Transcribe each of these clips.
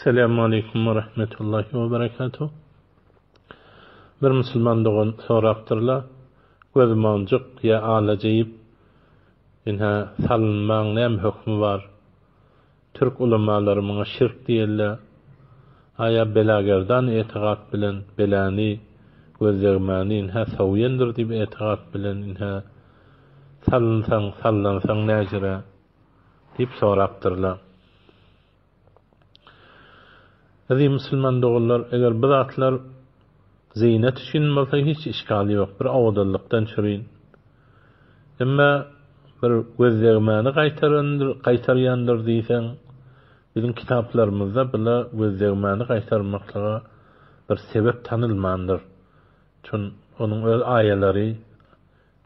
Selamun Aleyküm ve Rahmetullahi ve Berekatuhu. Bir Müslüman doğan soraptırla, gözmancık ya alacayıp, inha salınmağın nem hükmü var. Türk ulamaları buna şirk diyorlar. Aya belagerdan etiqat bilen, belani, gözlermani inha sawiyendir diye etiqat bilen, inha sallansan necire deyip soraptırla. Aziz Müslüman doğullar, eğer bu zatlar ziynet için bolsa hiç işgali yok. Bir awdallıktan çürüyin. Ama bir gözlermani qaytaryandır deysen, bizim kitaplarımızda bula gözlermani qaytarmaklığa bir sebep tanılmandır. Çün onun öz ayeleri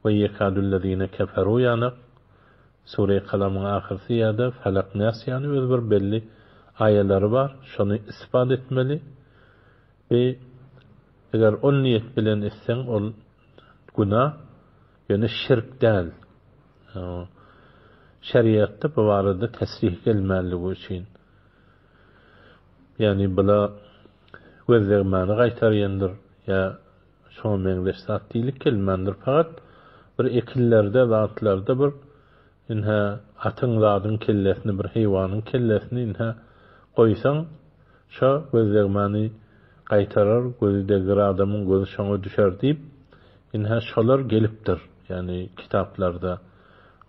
ve yekadüllezine keferu yanık Sure-i Kalam'ın ahirsi ya da Felak Nas yani öz bir belli ayeleri var. Şunu ispat etmeli ve eğer o niyet bilen etsen ol günah yani şirk değil. Şeriatta bu arada tesrih gelmeli için. Yani bula gözlermani qaytaryandır ya şonu meňleşsat diýilik gelmendir. Fakat bir ekillerde, zatlarda bir inha atın zadın kellesini, bir heyvanın kellesini inha koysan, şo gözlermani qaytarar, gözüdegi adamın gözü şoňa düşer diýip inha şolar gelipdir. Yani kitaplarda.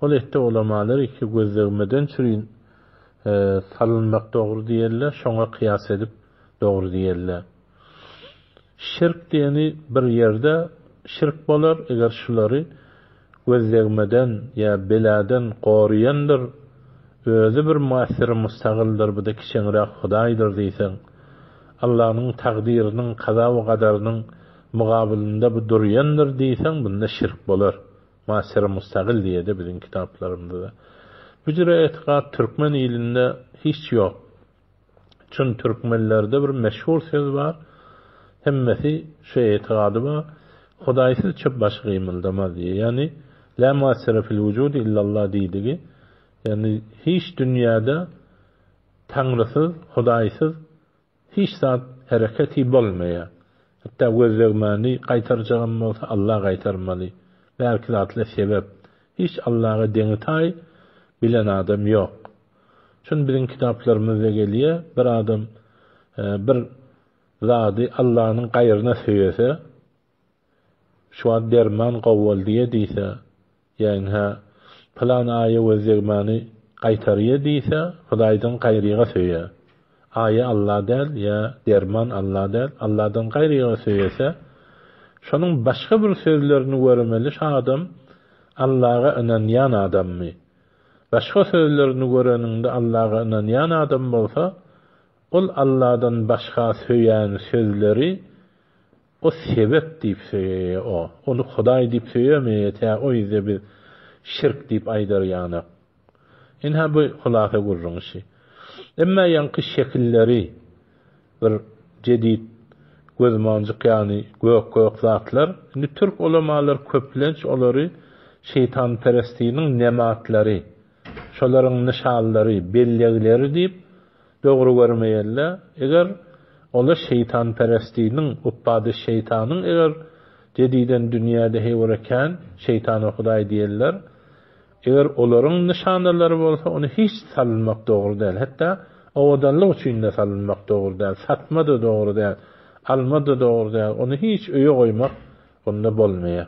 Ol etde ulamalar iki gözlermeden çürüyin salınmak doğru diýerler, şoňa kıyas edip doğru diýerler. Şirk diýeni bir yerde şirk bolar, eger şulary gözlermeden ya beladan goruyandır, özü bir muassir mustagyldyr, bu da kişiňräk Hudaýdyr diýsen, Allah'ın takdirinin, kaza ve kadarının muqabilinde bu duryandır diýsen, bunda şirk bolar. Muassir mustagil diýe de bizim kitaplarımızda da. Bu cür etiqat Türkmen ilinde hiç yok. Çün Türkmenlerde bir meşhur söz var. Hemmesi şu etiqadı var. Hudaýsyz çöp baş gymyldamaz diye. Yani la muassira fil vücud illallah diýdigi. Yani hiç dünyada tanrısız, Hudaýsyz hiç zat hareketi bolmaýar. Hatta gözlermani qaytarjagam bolsa Allah qaytarmaly. Belki zatla sebep. Hiç Allah'a deňitay bilen adam yok. Şun bizim kitaplarımızda gelýär, bir adam bir zady Allah'ın gaýryna söýese, şu an derman gowwal diýse, yani plan aýa gözlermani qaytarýa diýse, Hudaýdan gaýryga söýär. Aya Allah del ya derman Allah del, Allah'dan gaýryga söýese, şonun başga bir sözlerini görmeli. Şu adam Allah'a inanýan adammy? Başga sözlerini göreninde Allah'a inanýan adam bolsa, ol Allah'dan başga söýän sözleri o sebep diýip söýýär o. Onu Hudaý diýip söýýärmi? O ýerde bir şirk diýip aýdarýany. Inha bu hulasa gurrunşy. Emma yankı şekilleri bir jedid gözmancık yani gök zatlar. Şimdi Türk ulamalar köplenç olary şeytan perestliğinin nemaatleri, şolaryň nişanlary, bellegleri diýip dogry görmeýärler. Eger olar şeytan perestliğinin uppady şeytanyň eger jediden dünýäde hewreken şeytana Hudaý diýerler. Eger olaryň nişanlary bolsa onu hiç salmak dogry däl. Hatta awdanlyk üçin de salmak dogry däl. Satma da dogry däl. Alma da dogry däl. Onu hiç öýe goýmak onda bolmaýar.